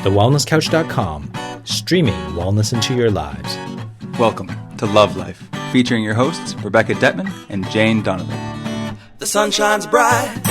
thewellnesscouch.com, streaming wellness into your lives. Welcome to Love Life, featuring your hosts, Rebecca Detman and Jane Donovan. The sun shines bright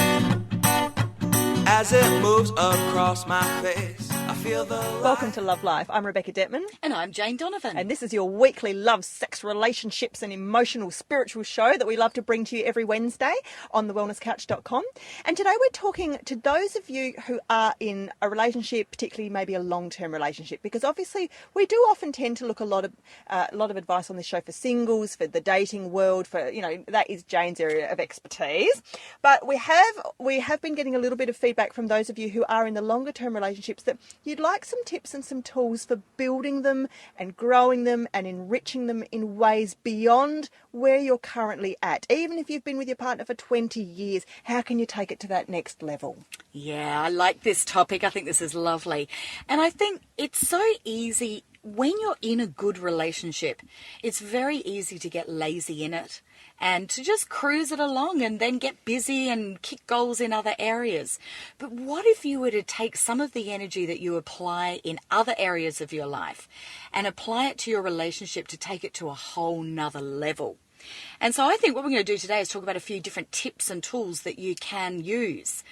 as it moves across my face. I feel the light. Welcome to Love Life. I'm Rebecca Detman. And I'm Jane Donovan. And this is your weekly love, sex, relationships and emotional, spiritual show that we love to bring to you every Wednesday on thewellnesscouch.com. And today we're talking to those of you who are in a relationship, particularly maybe a long-term relationship, because obviously we do often tend to look a lot of advice on this show for singles, for the dating world, for, that is Jane's area of expertise. But we have been getting a little bit of feedback from those of you who are in the longer-term relationships that you'd like some tips and some tools for building them and growing them and enriching them in ways beyond where you're currently at. Even if you've been with your partner for 20 years, how can you take it to that next level? Yeah, I like this topic. I think this is lovely. And I think it's so easy when you're in a good relationship. It's very easy to get lazy in it and to just cruise it along and then get busy and kick goals in other areas. But what if you were to take some of the energy that you apply in other areas of your life and apply it to your relationship to take it to a whole nother level? And so I think what we're going to do today is talk about a few different tips and tools that you can use.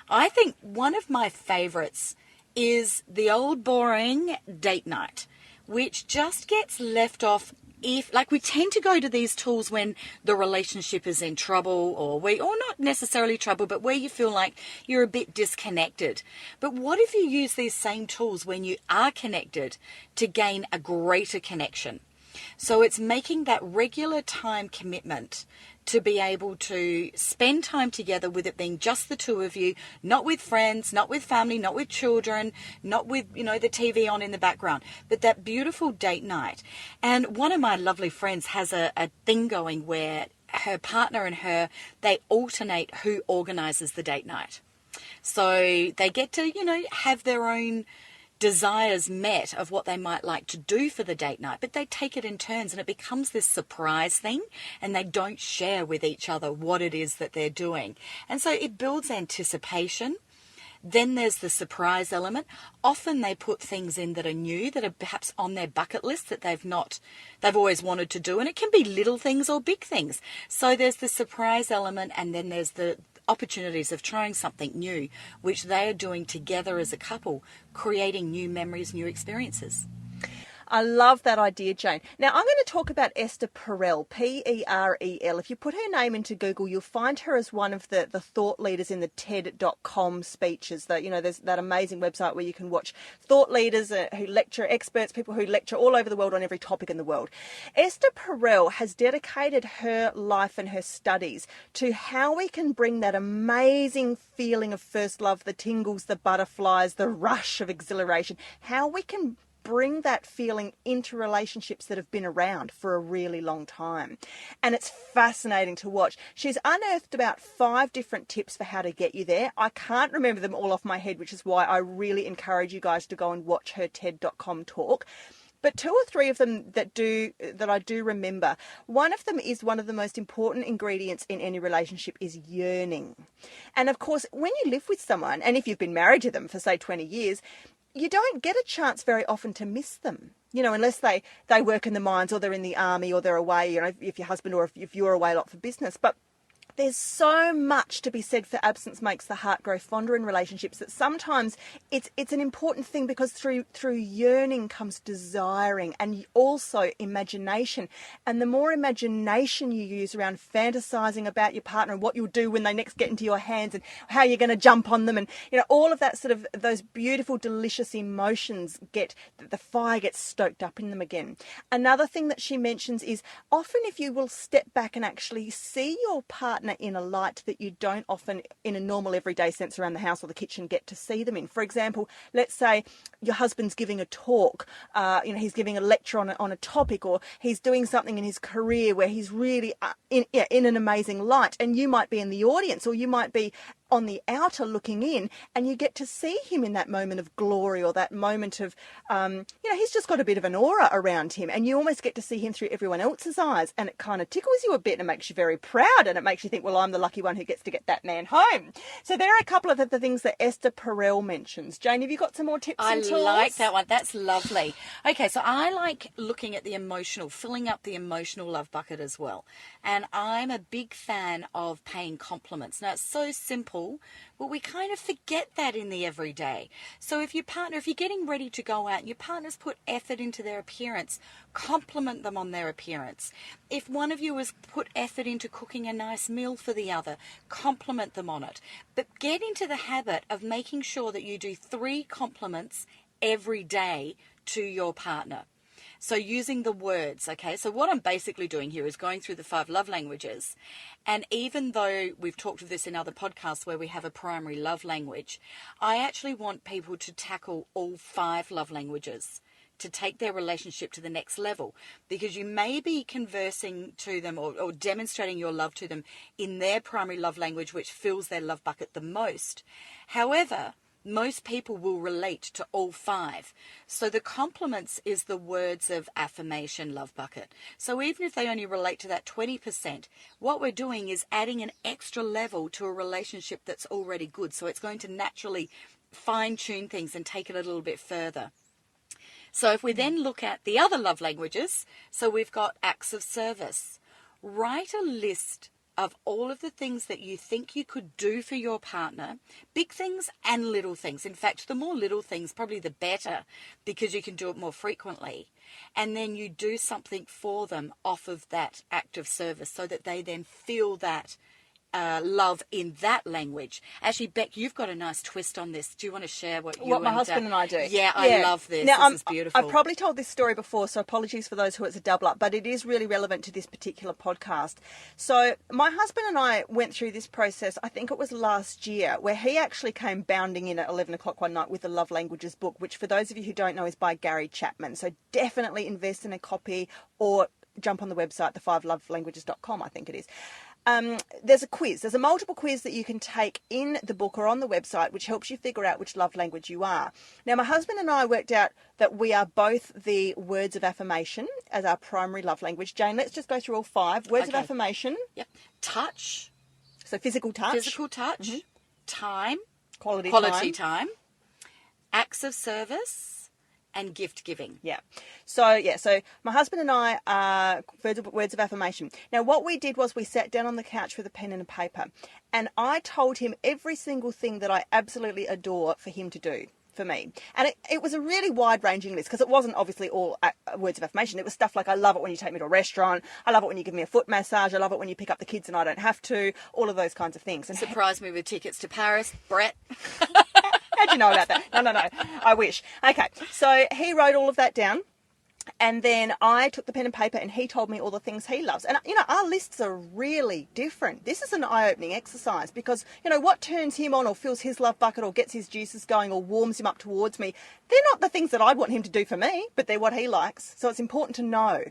I think one of my favorites is the old boring date night, which just gets left off we tend to go to these tools when the relationship is in trouble or not necessarily trouble, but where you feel like you're a bit disconnected. But what if you use these same tools when you are connected to gain a greater connection? So it's making that regular time commitment to be able to spend time together, with it being just the two of you, not with friends, not with family, not with children, not with, the TV on in the background, but that beautiful date night. And one of my lovely friends has a thing going where her partner and her, they alternate who organizes the date night. So they get to, have their own desires met of what they might like to do for the date night, but they take it in turns and it becomes this surprise thing, and they don't share with each other what it is that they're doing. And so it builds anticipation. Then there's the surprise element. Often they put things in that are new, that are perhaps on their bucket list that they've always wanted to do. And it can be little things or big things. So there's the surprise element, and then there's the opportunities of trying something new, which they are doing together as a couple, creating new memories, new experiences. I love that idea, Jane. Now, I'm going to talk about Esther Perel, P-E-R-E-L. If you put her name into Google, you'll find her as one of the thought leaders in the TED.com speeches. There's that amazing website where you can watch thought leaders who lecture, experts, people who lecture all over the world on every topic in the world. Esther Perel has dedicated her life and her studies to how we can bring that amazing feeling of first love, the tingles, the butterflies, the rush of exhilaration, how we can bring that feeling into relationships that have been around for a really long time. And it's fascinating to watch. She's unearthed about 5 different tips for how to get you there. I can't remember them all off my head, which is why I really encourage you guys to go and watch her TED.com talk. But 2 or 3 of them that I do remember. One of them is one of the most important ingredients in any relationship is yearning. And of course, when you live with someone, and if you've been married to them for say 20 years, you don't get a chance very often to miss them, unless they work in the mines or they're in the army or they're away, if your husband or if you're away a lot for business. But there's so much to be said for absence makes the heart grow fonder in relationships, that sometimes it's an important thing, because through yearning comes desiring and also imagination. And the more imagination you use around fantasizing about your partner and what you'll do when they next get into your hands and how you're going to jump on them, and all of that sort of those beautiful, delicious emotions the fire gets stoked up in them again. Another thing that she mentions is often if you will step back and actually see your partner in a light that you don't often in a normal everyday sense around the house or the kitchen get to see them in. For example, let's say your husband's giving a talk, he's giving a lecture on a topic, or he's doing something in his career where he's really in an amazing light, and you might be in the audience, or you might be on the outer looking in, and you get to see him in that moment of glory or that moment of, he's just got a bit of an aura around him, and you almost get to see him through everyone else's eyes, and it kind of tickles you a bit and it makes you very proud, and it makes you think, well, I'm the lucky one who gets to get that man home. So there are a couple of the things that Esther Perel mentions. Jane, have you got some more tips and tools? I like that one. That's lovely. Okay, so I like looking at the emotional, filling up the emotional love bucket as well. And I'm a big fan of paying compliments. Now, it's so simple, but we kind of forget that in the everyday. So if you're getting ready to go out and your partner's put effort into their appearance, compliment them on their appearance. If one of you has put effort into cooking a nice meal for the other, compliment them on it. But get into the habit of making sure that you do 3 compliments every day to your partner. So using the words, okay? So what I'm basically doing here is going through the 5 love languages. And even though we've talked of this in other podcasts where we have a primary love language, I actually want people to tackle all 5 love languages to take their relationship to the next level, because you may be conversing to them or demonstrating your love to them in their primary love language, which fills their love bucket the most. However, most people will relate to all 5. So the compliments is the words of affirmation love bucket. So even if they only relate to that 20%, what we're doing is adding an extra level to a relationship that's already good. So it's going to naturally fine-tune things and take it a little bit further. So if we then look at the other love languages, so we've got acts of service. Write a list of all of the things that you think you could do for your partner, big things and little things. In fact, the more little things, probably the better, because you can do it more frequently. And then you do something for them off of that act of service so that they then feel that love in that language. Actually, Beck, you've got a nice twist on this. Do you want to share what my husband and I do? Yeah, I love this. Now, this is beautiful. I've probably told this story before, so apologies for those who it's a double up, but it is really relevant to this particular podcast. So my husband and I went through this process, I think it was last year, where he actually came bounding in at 11 o'clock one night with the Love Languages book, which for those of you who don't know is by Gary Chapman. So definitely invest in a copy or jump on the website, the5lovelanguages.com, I think it is. There's a quiz. There's a multiple quiz that you can take in the book or on the website, which helps you figure out which love language you are. Now, my husband and I worked out that we are both the words of affirmation as our primary love language. Jane, let's just go through all 5. Words of affirmation. Yep. Touch. So physical touch. Physical touch. Mm-hmm. Time. Quality time. Acts of service. And gift giving. So my husband and I are words of affirmation. Now, what we did was we sat down on the couch with a pen and a paper, and I told him every single thing that I absolutely adore for him to do for me. And it was a really wide-ranging list, because it wasn't obviously all words of affirmation. It was stuff like, I love it when you take me to a restaurant. I love it when you give me a foot massage. I love it when you pick up the kids and I don't have to. All of those kinds of things. And surprise me with tickets to Paris, Brett. How'd you know about that? No. I wish. Okay. So he wrote all of that down. And then I took the pen and paper and he told me all the things he loves. And, our lists are really different. This is an eye-opening exercise because, what turns him on or fills his love bucket or gets his juices going or warms him up towards me, they're not the things that I'd want him to do for me, but they're what he likes. So it's important to know.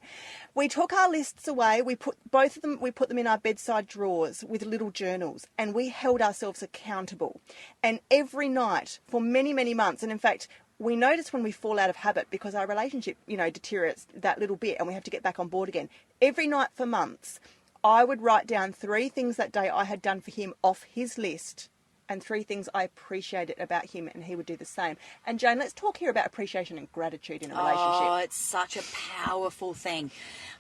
We took our lists away. We put them in our bedside drawers with little journals, and we held ourselves accountable. And every night for many, many months, and in fact, we notice when we fall out of habit because our relationship, deteriorates that little bit and we have to get back on board again. Every night for months, I would write down 3 things that day I had done for him off his list and 3 things I appreciated about him, and he would do the same. And Jane, let's talk here about appreciation and gratitude in a relationship. Oh, it's such a powerful thing.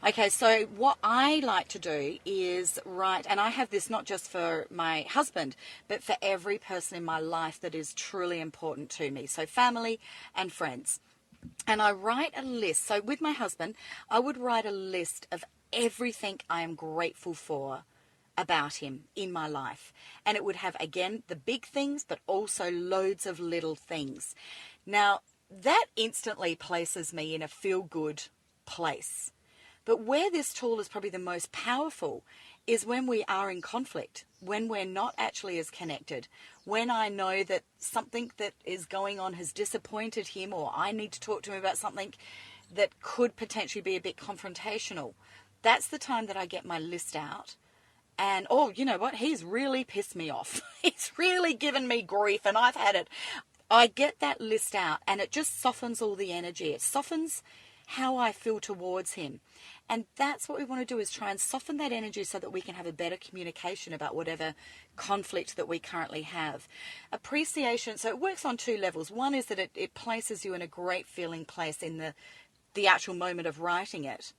Okay, so what I like to do is write, and I have this not just for my husband, but for every person in my life that is truly important to me. So family and friends. And I write a list. So with my husband, I would write a list of everything I am grateful for about him in my life. And it would have, again, the big things, but also loads of little things. Now, that instantly places me in a feel-good place. But where this tool is probably the most powerful is when we are in conflict, when we're not actually as connected, when I know that something that is going on has disappointed him, or I need to talk to him about something that could potentially be a bit confrontational. That's the time that I get my list out And, oh, you know what? He's really pissed me off. He's really given me grief and I've had it. I get that list out and it just softens all the energy. It softens how I feel towards him. And that's what we want to do, is try and soften that energy so that we can have a better communication about whatever conflict that we currently have. Appreciation, so it works on two levels. One is that it places you in a great feeling place in the actual moment of writing it.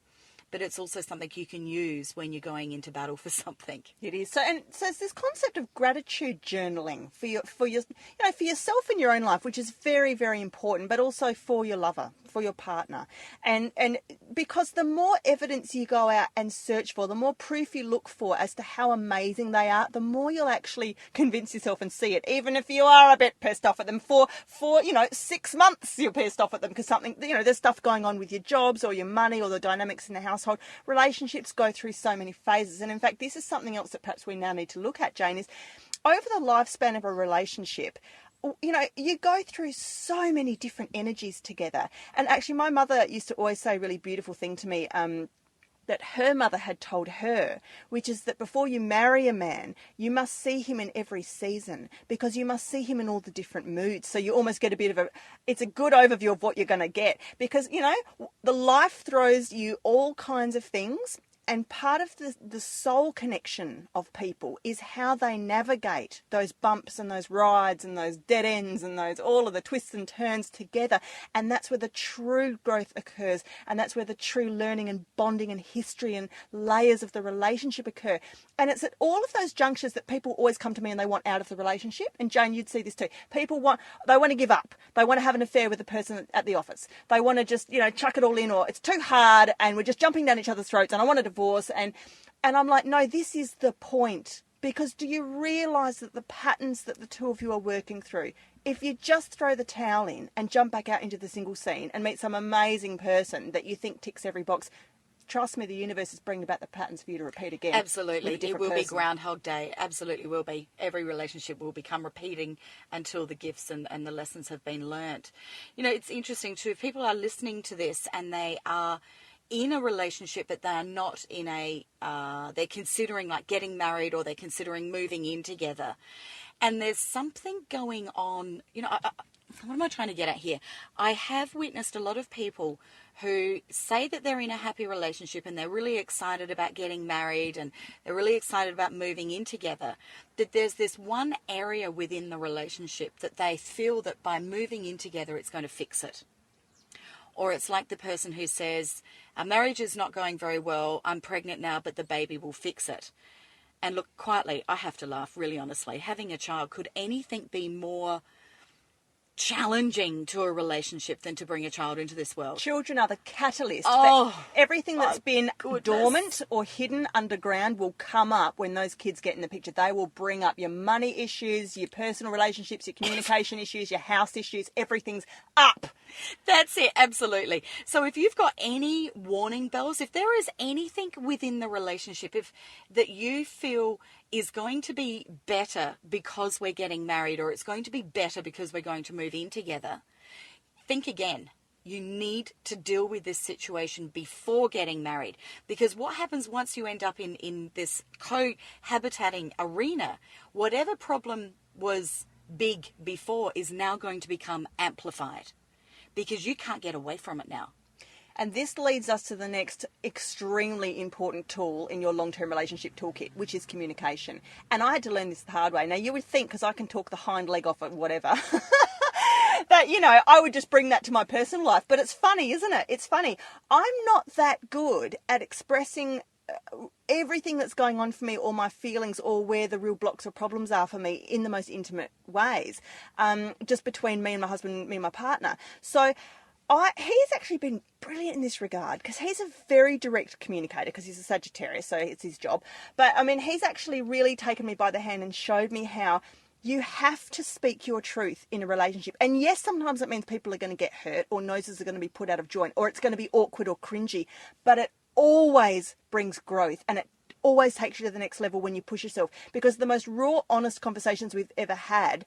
But it's also something you can use when you're going into battle for something. It is. So it's this concept of gratitude journaling for yourself in your own life, which is very, very important, but also for your lover, for your partner. And because the more evidence you go out and search for, the more proof you look for as to how amazing they are, the more you'll actually convince yourself and see it. Even if you are a bit pissed off at them for 6 months, you're pissed off at them because something, there's stuff going on with your jobs or your money or the dynamics in the household. Relationships go through so many phases. And in fact, this is something else that perhaps we now need to look at, Jane, is over the lifespan of a relationship, you go through so many different energies together. And actually, my mother used to always say a really beautiful thing to me, that her mother had told her, which is that before you marry a man, you must see him in every season, because you must see him in all the different moods. So you almost get a bit of it's a good overview of what you're going to get, because, the life throws you all kinds of things. And part of the soul connection of people is how they navigate those bumps and those rides and those dead ends and all of the twists and turns together. And that's where the true growth occurs. And that's where the true learning and bonding and history and layers of the relationship occur. And it's at all of those junctures that people always come to me and they want out of the relationship. And Jane, you'd see this too. People want to give up. They want to have an affair with the person at the office. They want to just, chuck it all in, or it's too hard and we're just jumping down each other's throats and I want to divorce. And I'm like, no, this is the point. Because do you realise that the patterns that the two of you are working through, if you just throw the towel in and jump back out into the single scene and meet some amazing person that you think ticks every box, trust me, the universe is bringing about the patterns for you to repeat again. Absolutely. It will be Groundhog Day. Absolutely will be. Every relationship will become repeating until the gifts and the lessons have been learnt. It's interesting too. If people are listening to this and they are in a relationship, but they are not in they're considering like getting married, or they're considering moving in together, and there's something going on, what am I trying to get at here? I have witnessed a lot of people who say that they're in a happy relationship and they're really excited about getting married and they're really excited about moving in together, that there's this one area within the relationship that they feel that by moving in together it's going to fix it. Or it's like the person who says, our marriage is not going very well, I'm pregnant now, but the baby will fix it. And look, quietly, I have to laugh, really honestly. Having a child, could anything be more challenging to a relationship than to bring a child into this world? Children are the catalyst. Oh, everything that's been goodness. dormant or hidden underground will come up when those kids get in the picture. They will bring up your money issues, your personal relationships, your communication issues, your house issues. Everything's up. That's it, absolutely. So if you've got any warning bells, if there is anything within the relationship that you feel is going to be better because we're getting married, or it's going to be better because we're going to move in together, think again. You need to deal with this situation before getting married, because what happens once you end up in this cohabitating arena, whatever problem was big before is now going to become amplified, because you can't get away from it now. And this leads us to the next extremely important tool in your long-term relationship toolkit, which is communication. And I had to learn this the hard way. Now, you would think, because I can talk the hind leg off of whatever, that, I would just bring that to my personal life. But it's funny, isn't it? It's funny. I'm not that good at expressing everything that's going on for me, or my feelings, or where the real blocks or problems are for me in the most intimate ways, just between me and my husband, me and my partner. So he's actually been brilliant in this regard, because he's a very direct communicator, because he's a Sagittarius, so it's his job. But I mean, he's actually really taken me by the hand and showed me how you have to speak your truth in a relationship. And yes, sometimes it means people are going to get hurt, or noses are going to be put out of joint, or it's going to be awkward or cringy, but it always brings growth, and it always takes you to the next level when you push yourself, because the most raw, honest conversations we've ever had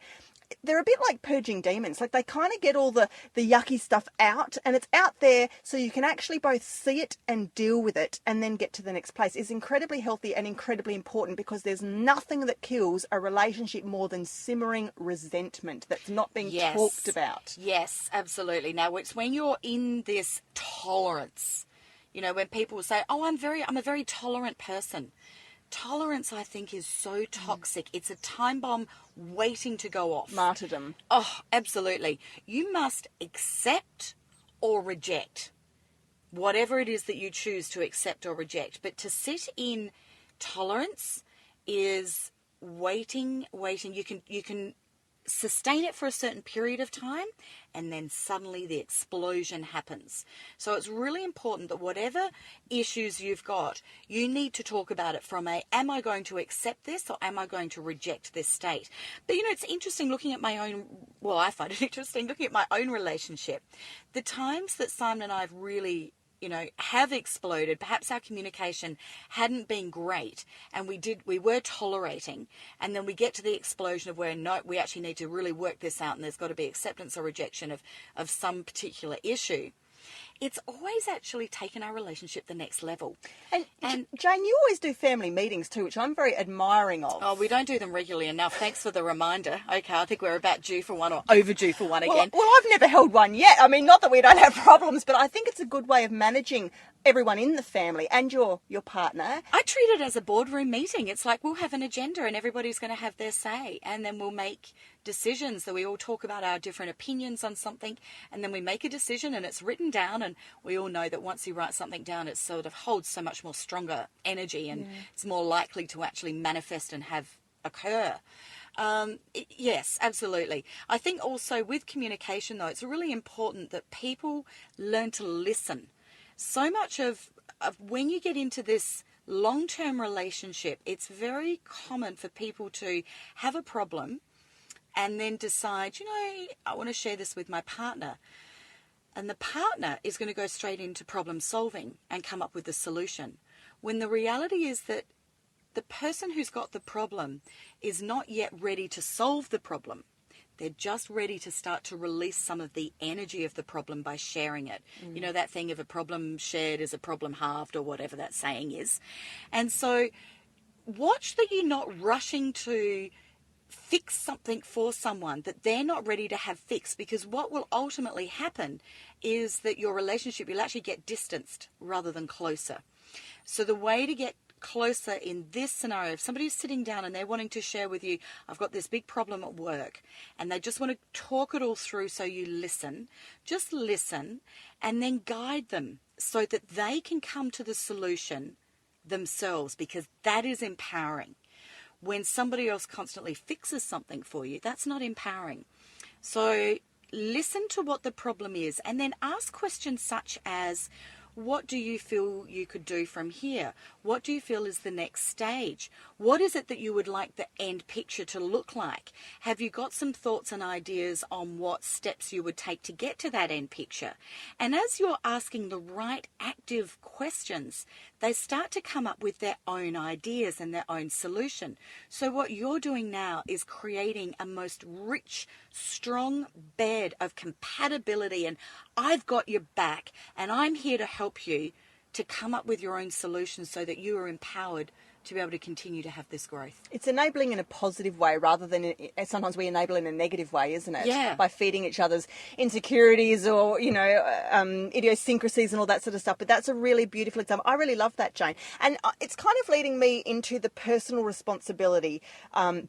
they're a bit like purging demons. Like they kind of get all the yucky stuff out, and it's out there so you can actually both see it and deal with it and then get to the next place. Is incredibly healthy and incredibly important, because there's nothing that kills a relationship more than simmering resentment that's not being talked about. Yes, absolutely. Now, it's when you're in this tolerance, you know, when people say, oh, I'm a very tolerant person. Tolerance, I think, is so toxic. It's a time bomb waiting to go off. Martyrdom. Oh, absolutely. You must accept or reject whatever it is that you choose to accept or reject. But to sit in tolerance is waiting. You can sustain it for a certain period of time, and then suddenly the explosion happens. So it's really important that whatever issues you've got, you need to talk about it from am I going to accept this, or am I going to reject this state? But you know, it's interesting looking at my own, well, I find it interesting looking at my own relationship. The times that Simon and I have really, you know, have exploded, perhaps our communication hadn't been great, and we were tolerating, and then we get to the explosion of where, no, we actually need to really work this out, and there's got to be acceptance or rejection of some particular issue. It's always actually taken our relationship the next level. And Jane, you always do family meetings too, which I'm very admiring of. Oh, we don't do them regularly enough. Thanks for the reminder. Okay, I think we're about due for one, or overdue for one again. Well, I've never held one yet. I mean, not that we don't have problems, but I think it's a good way of managing everyone in the family and your partner. I treat it as a boardroom meeting. It's like we'll have an agenda and everybody's going to have their say, and then we'll make decisions. That we all talk about our different opinions on something, and then we make a decision, and it's written down, and we all know that once you write something down, it sort of holds so much more stronger energy, and it's more likely to actually manifest and have occur. Yes, absolutely. I think also with communication, though, it's really important that people learn to listen. So much of when you get into this long-term relationship, it's very common for people to have a problem and then decide, you know, I want to share this with my partner. And the partner is going to go straight into problem solving and come up with a solution. When the reality is that the person who's got the problem is not yet ready to solve the problem. They're just ready to start to release some of the energy of the problem by sharing it. You know, that thing of a problem shared is a problem halved, or whatever that saying is. And so watch that you're not rushing to fix something for someone that they're not ready to have fixed, because what will ultimately happen is that your relationship will actually get distanced rather than closer. So the way to get closer in this scenario, if somebody's sitting down and they're wanting to share with you, I've got this big problem at work, and they just want to talk it all through, so you listen, just listen, and then guide them so that they can come to the solution themselves, because that is empowering. When somebody else constantly fixes something for you, that's not empowering. So listen to what the problem is, and then ask questions such as, what do you feel you could do from here? What do you feel is the next stage? What is it that you would like the end picture to look like? Have you got some thoughts and ideas on what steps you would take to get to that end picture? And as you're asking the right active questions, they start to come up with their own ideas and their own solution. So what you're doing now is creating a most rich, strong bed of compatibility, and I've got your back, and I'm here to help you to come up with your own solutions so that you are empowered to be able to continue to have this growth. It's enabling in a positive way rather than sometimes we enable in a negative way, isn't it? Yeah. By feeding each other's insecurities or, you know, idiosyncrasies and all that sort of stuff. But that's a really beautiful example. I really love that, Jane. And it's kind of leading me into the personal responsibility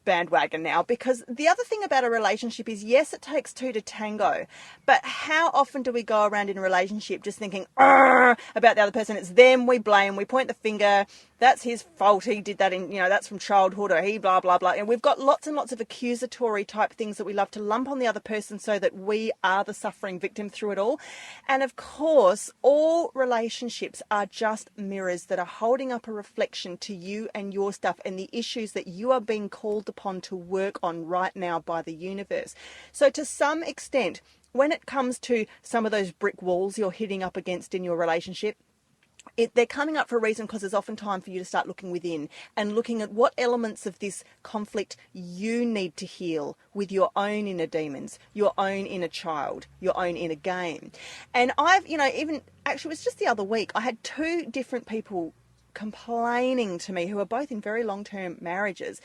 bandwagon now, because the other thing about a relationship is, yes, it takes two to tango. But how often do we go around in a relationship just thinking about the other person? It's them, we blame, we point the finger. That's his fault. He did that in, you know, that's from childhood, or he blah, blah, blah. And we've got lots and lots of accusatory type things that we love to lump on the other person so that we are the suffering victim through it all. And of course, all relationships are just mirrors that are holding up a reflection to you and your stuff and the issues that you are being called upon to work on right now by the universe. So to some extent, when it comes to some of those brick walls you're hitting up against in your relationship, they're coming up for a reason, because there's often time for you to start looking within and looking at what elements of this conflict you need to heal with your own inner demons, your own inner child, your own inner game. And I've, even actually, it was just the other week, I had 2 different people complaining to me who are both in very long-term marriages,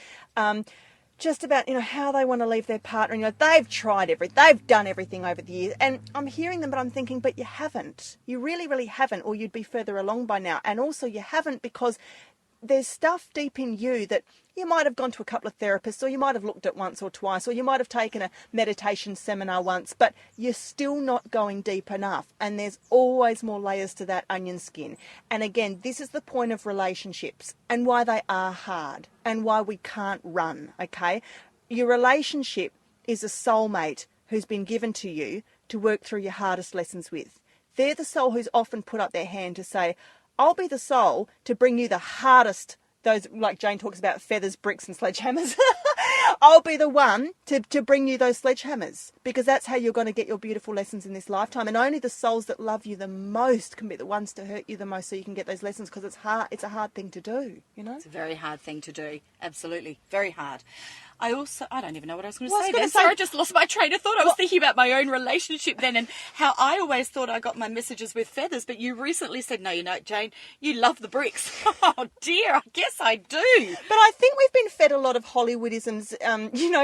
just about, how they want to leave their partner. And, they've tried they've done everything over the years. And I'm hearing them, but I'm thinking, but you haven't. You really, really haven't, or you'd be further along by now. And also you haven't, because there's stuff deep in you that you might have gone to a couple of therapists, or you might have looked at once or twice, or you might have taken a meditation seminar once, but you're still not going deep enough. And there's always more layers to that onion skin. And again, this is the point of relationships and why they are hard and why we can't run, okay? Your relationship is a soulmate who's been given to you to work through your hardest lessons with. They're the soul who's often put up their hand to say, I'll be the soul to bring you the hardest, those, like Jane talks about, feathers, bricks and sledgehammers. I'll be the one to bring you those sledgehammers, because that's how you're going to get your beautiful lessons in this lifetime. And only the souls that love you the most can be the ones to hurt you the most, so you can get those lessons, because it's hard. It's a hard thing to do, It's a very hard thing to do. Absolutely. Very hard. I don't even know what I was going to Well, I say was then. gonna say- Sorry, I just lost my train of thought. I was thinking about my own relationship then, and how I always thought I got my messages with feathers, but you recently said, no, Jane, you love the bricks. Oh dear, I guess I do. But I think we've been fed a lot of Hollywoodisms.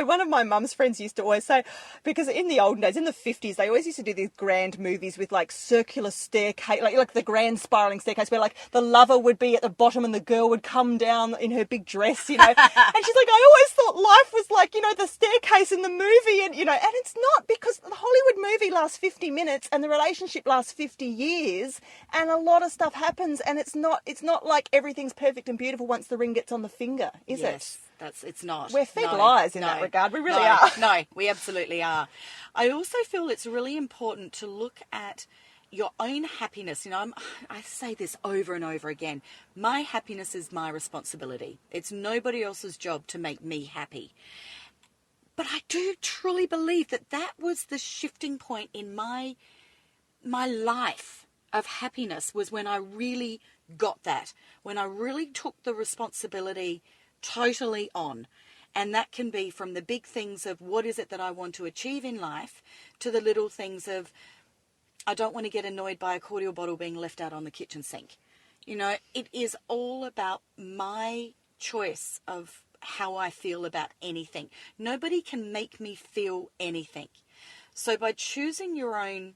One of my mum's friends used to always say, because in the olden days, in the 50s, they always used to do these grand movies with like circular staircase, like the grand spiraling staircase, where like the lover would be at the bottom and the girl would come down in her big dress, And she's like, I always thought life was like, the staircase in the movie, and it's not, because the Hollywood movie lasts 50 minutes and the relationship lasts 50 years, and a lot of stuff happens, and it's not like everything's perfect and beautiful once the ring gets on the finger, is it? It's not. We're fed lies in that regard. We really are. No, we absolutely are. I also feel it's really important to look at your own happiness. I say this over and over again. My happiness is my responsibility. It's nobody else's job to make me happy. But I do truly believe that was the shifting point in my life of happiness, was when I really got that, when I really took the responsibility totally on. And that can be from the big things of what is it that I want to achieve in life, to the little things of, I don't want to get annoyed by a cordial bottle being left out on the kitchen sink. It is all about my choice of how I feel about anything. Nobody can make me feel anything. So by choosing your own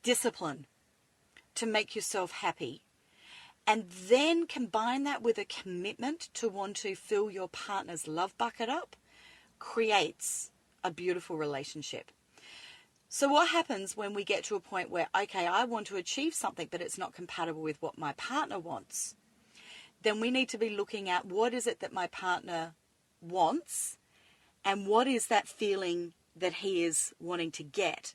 discipline to make yourself happy, and then combine that with a commitment to want to fill your partner's love bucket up, creates a beautiful relationship. So what happens when we get to a point where, okay, I want to achieve something, but it's not compatible with what my partner wants? Then we need to be looking at, what is it that my partner wants, and what is that feeling that he is wanting to get?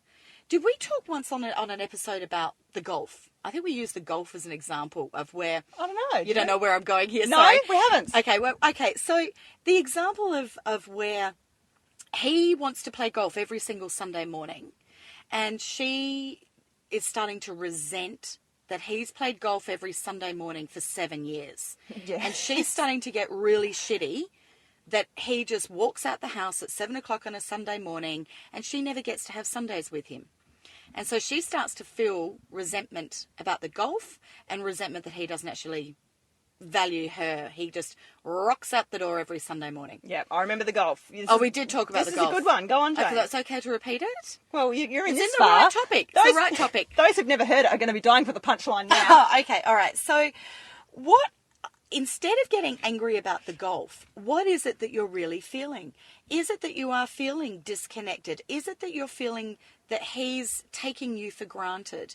Did we talk once on an episode about the golf? I think we used the golf as an example of where... I don't know. You don't know where I'm going here? No, sorry. we haven't. Okay. So the example of where he wants to play golf every single Sunday morning, and she is starting to resent that he's played golf every Sunday morning for 7 years. Yeah. And she's starting to get really shitty that he just walks out the house at 7 o'clock on a Sunday morning, and she never gets to have Sundays with him. And so she starts to feel resentment about the golf, and resentment that he doesn't actually value her. He just rocks out the door every Sunday morning. Yeah, I remember the golf. We did talk about the golf. This is a good one. Go on, Jane. That's okay to repeat it? Well, you're in this the far. right topic. It's the right topic. Those who've never heard it are going to be dying for the punchline now. Okay, all right. So instead of getting angry about the golf, what is it that you're really feeling? Is it that you are feeling disconnected? Is it that you're feeling that he's taking you for granted?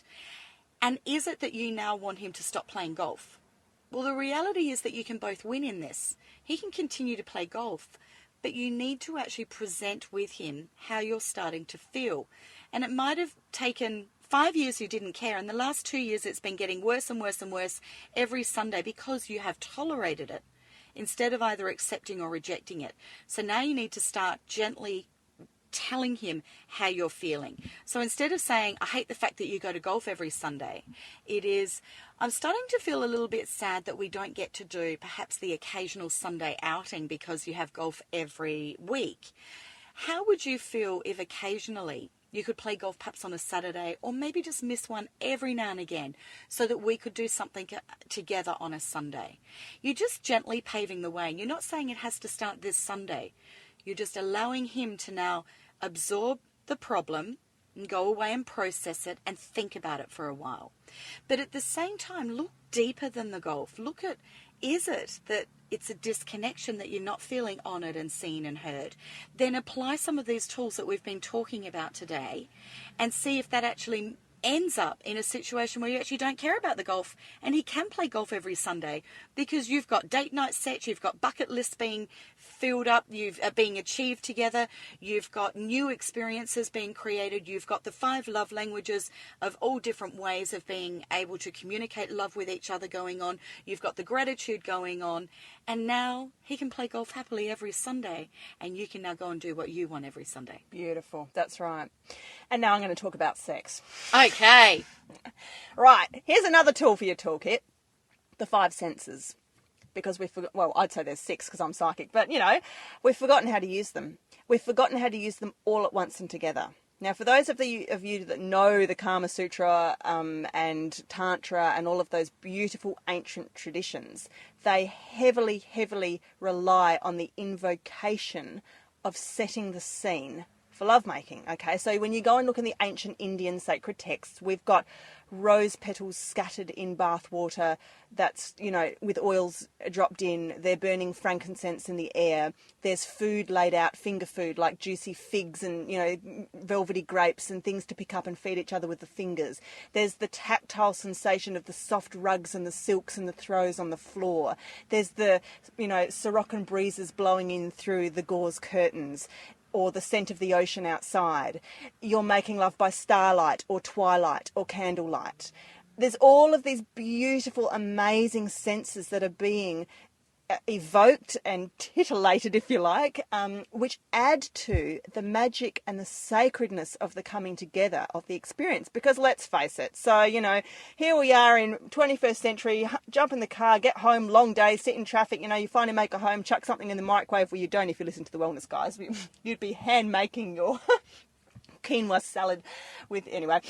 And is it that you now want him to stop playing golf? Well, the reality is that you can both win in this. He can continue to play golf, but you need to actually present with him how you're starting to feel. And it might have taken 5 years you didn't care, and the last 2 years it's been getting worse and worse and worse every Sunday because you have tolerated it instead of either accepting or rejecting it. So now you need to start gently telling him how you're feeling. So instead of saying, I hate the fact that you go to golf every Sunday, it is, I'm starting to feel a little bit sad that we don't get to do perhaps the occasional Sunday outing because you have golf every week. How would you feel if occasionally you could play golf perhaps on a Saturday, or maybe just miss one every now and again so that we could do something together on a Sunday? You're just gently paving the way. You're not saying it has to start this Sunday. You're just allowing him to now absorb the problem and go away and process it and think about it for a while. But at the same time, look deeper than the golf. Look at, is it that it's a disconnection, that you're not feeling honoured and seen and heard? Then apply some of these tools that we've been talking about today and see if that actually ends up in a situation where you actually don't care about the golf and he can play golf every Sunday because you've got date night sets, you've got bucket lists being filled up, you've being achieved together, you've got new experiences being created, you've got the 5 love languages of all different ways of being able to communicate love with each other going on, you've got the gratitude going on, and now he can play golf happily every Sunday and you can now go and do what you want every Sunday. Beautiful. That's right. And now I'm going to talk about sex. Okay. Right. Here's another tool for your toolkit. The 5 senses. Because we've forgotten, well, I'd say there's 6 because I'm psychic, but we've forgotten how to use them. We've forgotten how to use them all at once and together. Now, for those of you that know the Kama Sutra and Tantra and all of those beautiful ancient traditions, they heavily, heavily rely on the invocation of setting the scene for lovemaking. Okay, so when you go and look in the ancient Indian sacred texts, we've got rose petals scattered in bath water that's, with oils dropped in. They're burning frankincense in the air. There's food laid out, finger food, like juicy figs and, velvety grapes and things to pick up and feed each other with the fingers. There's the tactile sensation of the soft rugs and the silks and the throws on the floor. There's the, Siroccan breezes blowing in through the gauze curtains, or the scent of the ocean outside. You're making love by starlight or twilight or candlelight. There's all of these beautiful, amazing senses that are being evoked and titillated, if you like, which add to the magic and the sacredness of the coming together of the experience. Because let's face it, so, here we are in 21st century, jump in the car, get home, long day, sit in traffic, you finally make it home, chuck something in the microwave. Well, you don't if you listen to the Wellness Guys. You'd be hand making your quinoa salad with, anyway.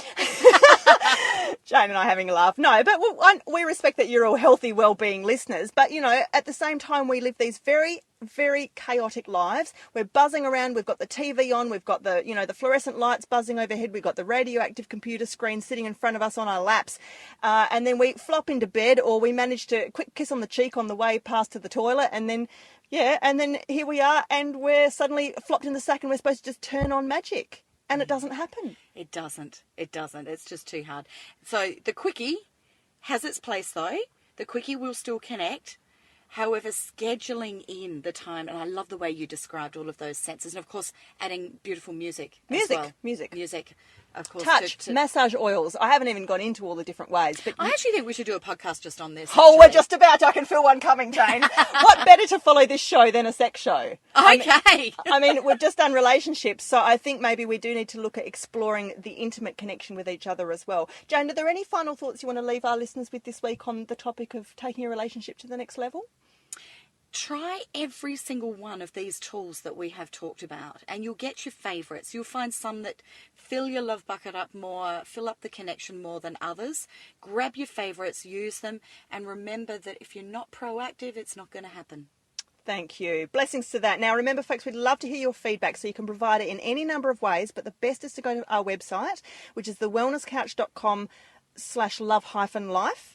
Jane and I having a laugh. No, but we respect that you're all healthy, well-being listeners. But, at the same time, we live these very, very chaotic lives. We're buzzing around. We've got the TV on. We've got the, the fluorescent lights buzzing overhead. We've got the radioactive computer screen sitting in front of us on our laps. And then we flop into bed, or we manage to quick kiss on the cheek on the way past to the toilet. And then, and then here we are, and we're suddenly flopped in the sack and we're supposed to just turn on magic. And it doesn't happen. It doesn't. It's just too hard. So the quickie has its place, though. The quickie will still connect. However, scheduling in the time, and I love the way you described all of those senses, and of course, adding beautiful music as well. Music, of course. Touch, massage oils. I haven't even gone into all the different ways. But I actually think we should do a podcast just on this. Oh, we're just about to. I can feel one coming, Jane. What better to follow this show than a sex show? Okay. I mean, we've just done relationships, so I think maybe we do need to look at exploring the intimate connection with each other as well. Jane, are there any final thoughts you want to leave our listeners with this week on the topic of taking a relationship to the next level? Try every single one of these tools that we have talked about and you'll get your favourites. You'll find some that fill your love bucket up more, fill up the connection more than others. Grab your favourites, use them, and remember that if you're not proactive, it's not going to happen. Thank you. Blessings to that. Now, remember, folks, we'd love to hear your feedback, so you can provide it in any number of ways, but the best is to go to our website, which is thewellnesscouch.com/love-life.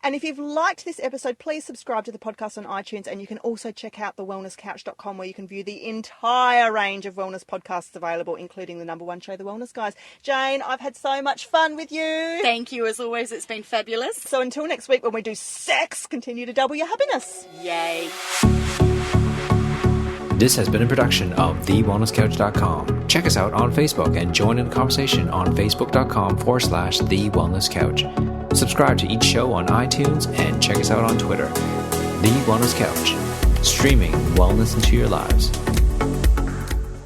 And if you've liked this episode, please subscribe to the podcast on iTunes, and you can also check out thewellnesscouch.com, where you can view the entire range of wellness podcasts available, including the number 1 show, The Wellness Guys. Jane, I've had so much fun with you. Thank you, as always. It's been fabulous. So until next week when we do sex, continue to double your happiness. Yay. This has been a production of TheWellnessCouch.com. Check us out on Facebook and join in the conversation on Facebook.com/TheWellnessCouch. Subscribe to each show on iTunes and check us out on Twitter. The Wellness Couch, streaming wellness into your lives.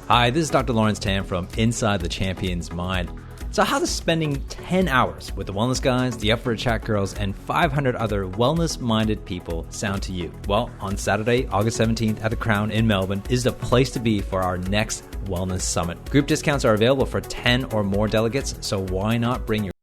Hi, this is Dr. Lawrence Tam from Inside the Champion's Mind. So how does spending 10 hours with the Wellness Guys, the Up for a Chat Girls, and 500 other wellness-minded people sound to you? Well, on Saturday, August 17th at the Crown in Melbourne is the place to be for our next Wellness Summit. Group discounts are available for 10 or more delegates, so why not bring your